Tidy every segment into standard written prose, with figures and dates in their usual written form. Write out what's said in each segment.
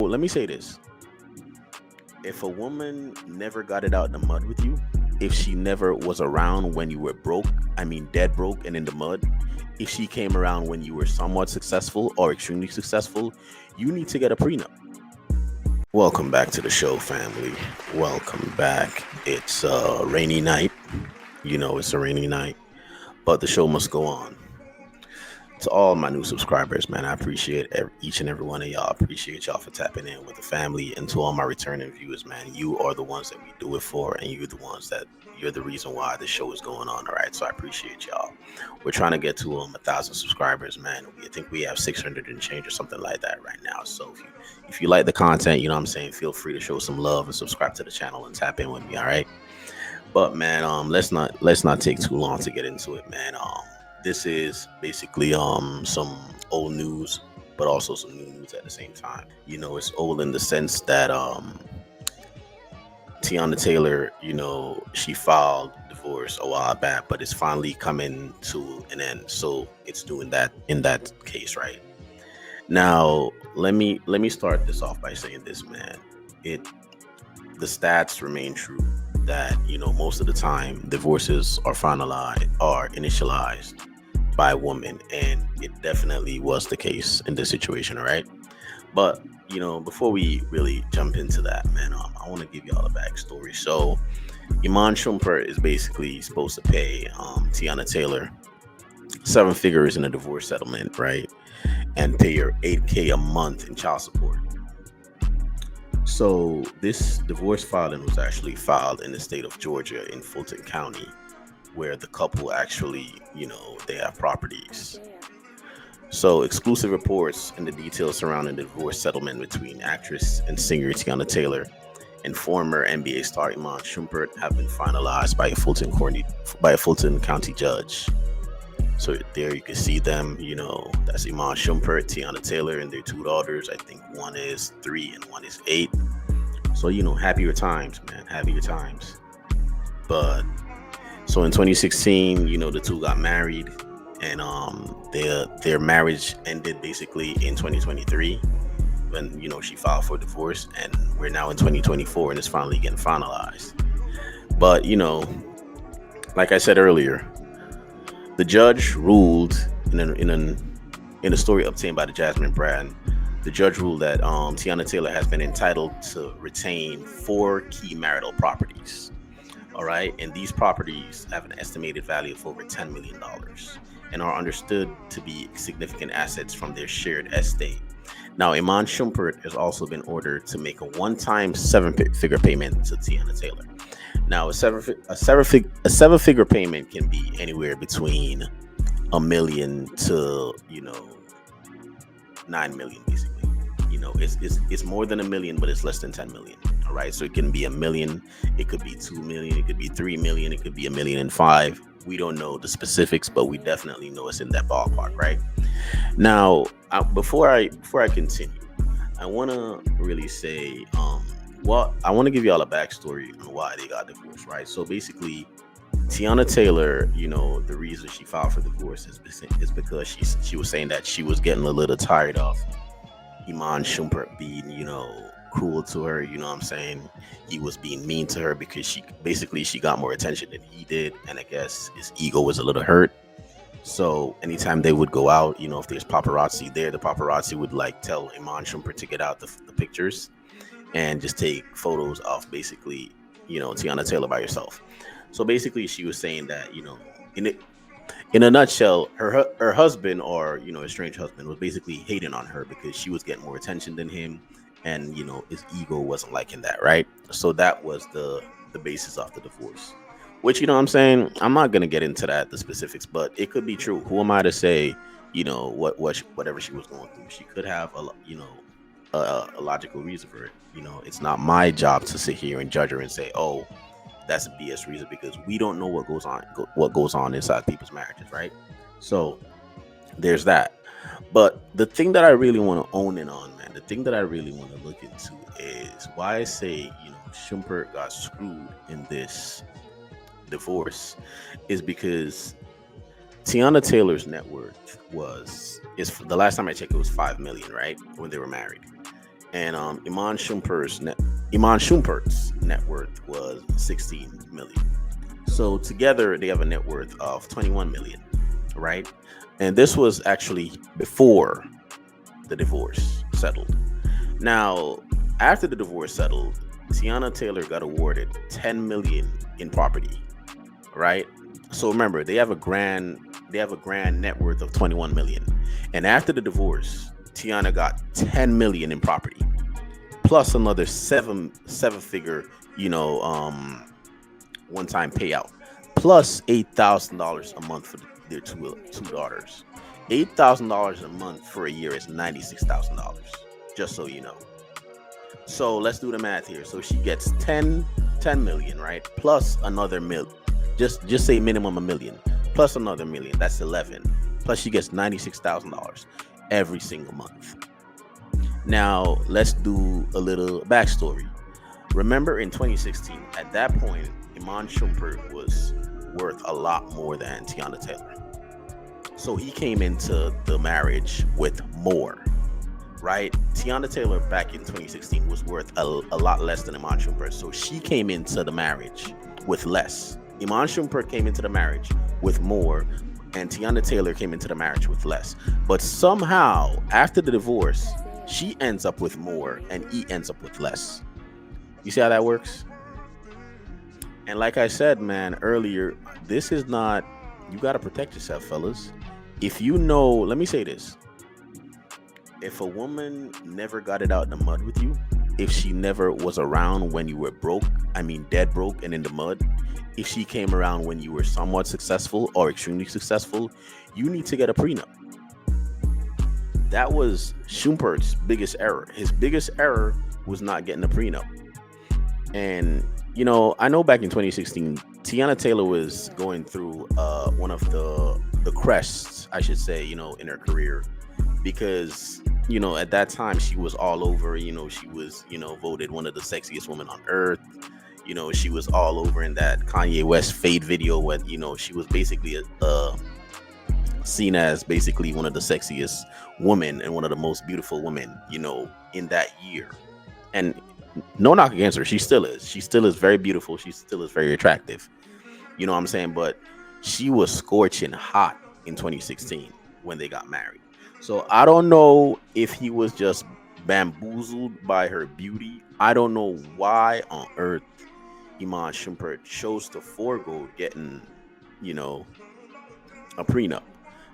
let me say this. If a woman never got it out in the mud with you, if she never was around when you were broke, I mean dead broke and in the mud, if she came around when you were somewhat successful or extremely successful, you need to get a prenup. Welcome back to the show, family. Welcome back. It's a rainy night. It's a rainy night, but the show must go on. To all my new subscribers, man, I appreciate each and every one of y'all. Appreciate y'all for tapping in with the family. And to all my returning viewers, man, you are the ones that we do it for, and you're the reason why the show is going on. All right, so I appreciate y'all. We're trying to get to 1,000 subscribers, man. I think we have 600 and change or something like that right now. So if you like the content, you know what I'm saying, feel free to show some love and subscribe to the channel and tap in with me. All right. But man, let's not take too long to get into it, man. This is basically some old news, but also some new news at the same time. It's old in the sense that Tiana Taylor, she filed divorce a while back, but it's finally coming to an end. So it's doing that in that case, right? Now, let me start this off by saying this, man. The stats remain true that most of the time divorces are initialized by a woman, and it definitely was the case in this situation, right? But before we really jump into that, man, I want to give y'all a backstory. So Iman Shumpert is basically supposed to pay Tiana Taylor 7 figures in a divorce settlement, right, and pay her $8,000 a month in child support. So this divorce filing was actually filed in the state of Georgia in Fulton County, where the couple actually, they have properties. So exclusive reports and the details surrounding the divorce settlement between actress and singer Tiana Taylor and former NBA star Iman Shumpert have been finalized by a Fulton County judge. So there you can see them, that's Iman Shumpert, Tiana Taylor, and their 2 daughters. I think one is 3 and one is 8. So, happier times, man, happier times. But so in 2016, the two got married, and their marriage ended basically in 2023 when, she filed for divorce, and we're now in 2024 and it's finally getting finalized. But, like I said earlier, the judge ruled in a story obtained by the Jasmine brand. The judge ruled that Tiana Taylor has been entitled to retain 4 key marital properties. All right, and these properties have an estimated value of over $10 million and are understood to be significant assets from their shared estate. Now, Iman Shumpert has also been ordered to make a one-time 7-figure payment to Tiana Taylor. Now, a seven-figure payment can be anywhere between $1 million to 9 million, basically. It's more than $1 million, but it's less than 10 million. All right, so it can be $1 million, it could be 2 million, it could be 3 million, it could be $1.5 million. We don't know the specifics, but we definitely know it's in that ballpark, right? Now, before I continue, I want to really say, I want to give y'all a backstory on why they got divorced, right? So basically, Tiana Taylor, the reason she filed for divorce is because she was saying that she was getting a little tired of Iman Shumpert being, cruel to her. You know what I'm saying? He was being mean to her because she got more attention than he did, and I guess his ego was a little hurt. So anytime they would go out, if there's paparazzi there, the paparazzi would tell Iman Shumpert to get out the pictures and just take photos of basically, Tiana Taylor by herself. So basically, she was saying that, in a nutshell, her husband, or estranged husband, was basically hating on her because she was getting more attention than him, and his ego wasn't liking that, right? So that was the basis of the divorce. Which, I'm saying, I'm not gonna get into the specifics, but it could be true. Who am I to say, whatever she was going through? She could have a logical reason for it. It's not my job to sit here and judge her and say, oh, that's a BS reason, because we don't know what goes on inside people's marriages, right? So there's that. But the thing that I really want to own in on, man, the thing that I really want to look into is why I say, Shumpert got screwed in this divorce is because Tiana Taylor's net worth is the last time I checked, it was $5 million, right, when they were married. and Iman Shumpert's net worth was 16 million. So together they have a net worth of 21 million, right? And this was actually before the divorce settled. Now, after the divorce settled, Tiana Taylor got awarded 10 million in property, right? So remember, they have a grand net worth of 21 million. And after the divorce, Tiana got 10 million in property, plus another seven figure, you know, one time payout, plus $8,000 a month for their two daughters. $8,000 a month for a year is $96,000. Just so you know. So let's do the math here. So she gets 10 million, right? Plus another just say minimum a million. Plus another million. That's 11. Plus she gets $96,000 every single month. Now let's do a little backstory. Remember in 2016, at that point, Iman Shumpert was worth a lot more than Tiana Taylor. So he came into the marriage with more, right? Tiana Taylor back in 2016 was worth a lot less than Iman Shumpert. So she came into the marriage with less. Iman Shumpert came into the marriage with more, and Tiana Taylor came into the marriage with less. But somehow, after the divorce, she ends up with more and he ends up with less. You see how that works? And like I said, man, earlier, this is not, you got to protect yourself, fellas. If you know, let me say this. If a woman never got it out in the mud with you, if she never was around when you were broke, I mean dead broke and in the mud, if she came around when you were somewhat successful or extremely successful, you need to get a prenup. That was Shumpert's biggest error. His biggest error was not getting a prenup. And, you know, I know back in 2016, Tiana Taylor was going through one of the crests, I should say, you know, in her career. Because, you know, at that time she was all over, you know, she was, you know, voted one of the sexiest women on earth. You know, she was all over in that Kanye West Fade video when, you know, she was basically seen as basically one of the sexiest women and one of the most beautiful women, you know, in that year. And no knock against her, she still is. She still is very beautiful. She still is very attractive. You know what I'm saying? But she was scorching hot in 2016 when they got married. So I don't know if he was just bamboozled by her beauty. I don't know why on earth Iman Shumpert chose to forego getting, you know, a prenup.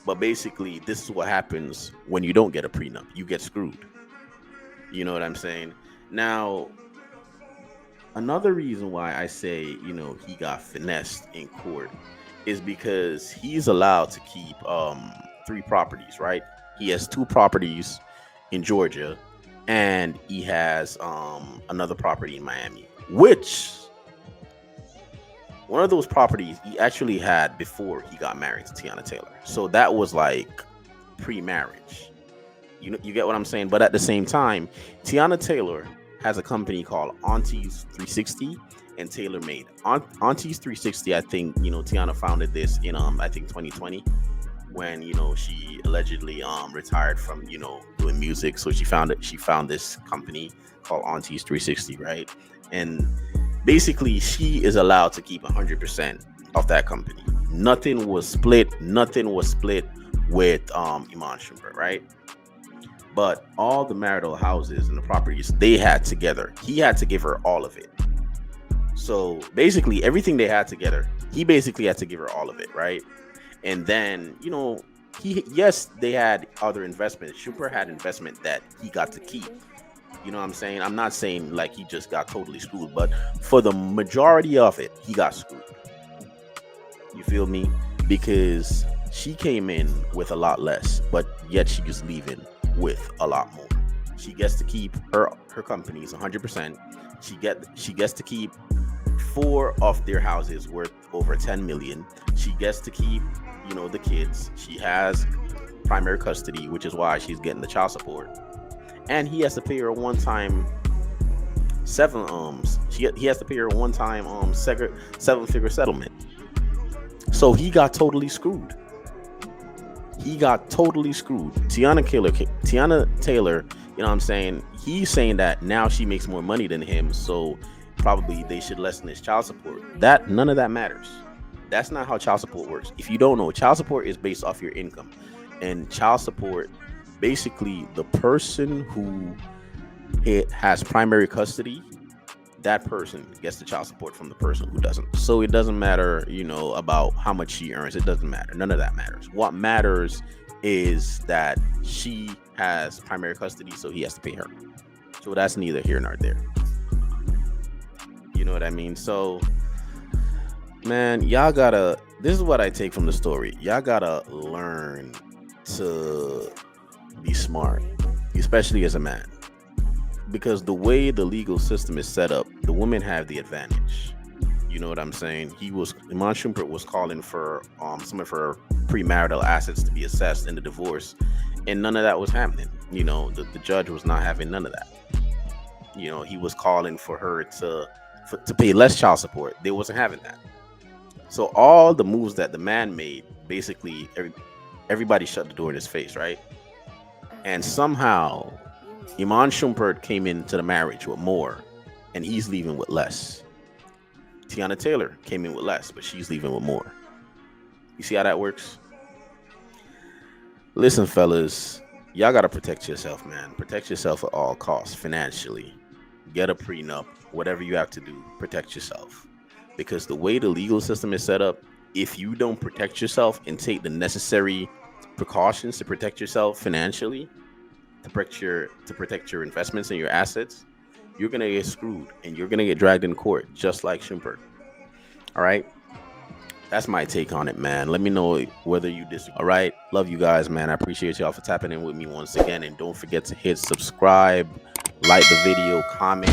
But basically, this is what happens when you don't get a prenup. You get screwed. You know what I'm saying? Now, another reason why I say, you know, he got finessed in court is because he's allowed to keep 3 properties, right? He has 2 properties in Georgia, and he has another property in Miami, which one of those properties he actually had before he got married to Tiana Taylor. So that was like pre-marriage. You get what I'm saying? But at the same time, Tiana Taylor has a company called Aunties 360 and Taylor Made. Aunties 360, I think, you know, Tiana founded this in I think 2020 when, you know, she allegedly retired from, you know, doing music. So she found this company called Aunties 360, right? And basically she is allowed to keep 100% of that company. Nothing was split with Iman Shumpert, right? But all the marital houses and the properties they had together, he had to give her all of it. So basically everything they had together, he basically had to give her all of it, right? And then, you know, they had other investments. Shumpert had investment that he got to keep. You know what I'm saying? I'm not saying like he just got totally screwed, but for the majority of it, he got screwed. You feel me? Because she came in with a lot less, but yet she was leaving with a lot more. She gets to keep her companies 100%. She gets to keep 4 of their houses worth over 10 million. She gets to keep, you know, the kids. She has primary custody, which is why she's getting the child support. And he has to pay her a one-time he has to pay her a one-time 7-figure settlement. So he got totally screwed. Tiana Taylor, you know what I'm saying? he's saying that now she makes more money than him, so probably they should lessen his child support. That none of that matters. That's not how child support works. If you don't know, child support is based off your income, and child support, basically, the person who it has primary custody, that person gets the child support from the person who doesn't. So it doesn't matter, about how much she earns. It doesn't matter. None of that matters. What matters is that she has primary custody, so he has to pay her. So that's neither here nor there. You know what I mean? So, man, y'all gotta. This is what I take from the story. Y'all gotta learn to be smart, especially as a man, because the way the legal system is set up, the women have the advantage. You know what I'm saying? Iman Shumpert was calling for some of her premarital assets to be assessed in the divorce, and none of that was happening. The judge was not having none of that. He was calling for her to pay less child support. They wasn't having that. So all the moves that the man made, basically everybody shut the door in his face, right? And somehow Iman Shumpert came into the marriage with more, and he's leaving with less. Tiana Taylor came in with less, but she's leaving with more. You see how that works? Listen, fellas, y'all gotta protect yourself, man. Protect yourself at all costs financially. Get a prenup, whatever you have to do, protect yourself. Because the way the legal system is set up, if you don't protect yourself and take the necessary precautions to protect yourself financially, to protect your investments and your assets, you're gonna get screwed and you're gonna get dragged in court, just like Shumpert. All right, that's my take on it, man. Let me know whether you disagree. All right, love you guys, man. I appreciate y'all for tapping in with me once again, and don't forget to hit subscribe, like the video, comment.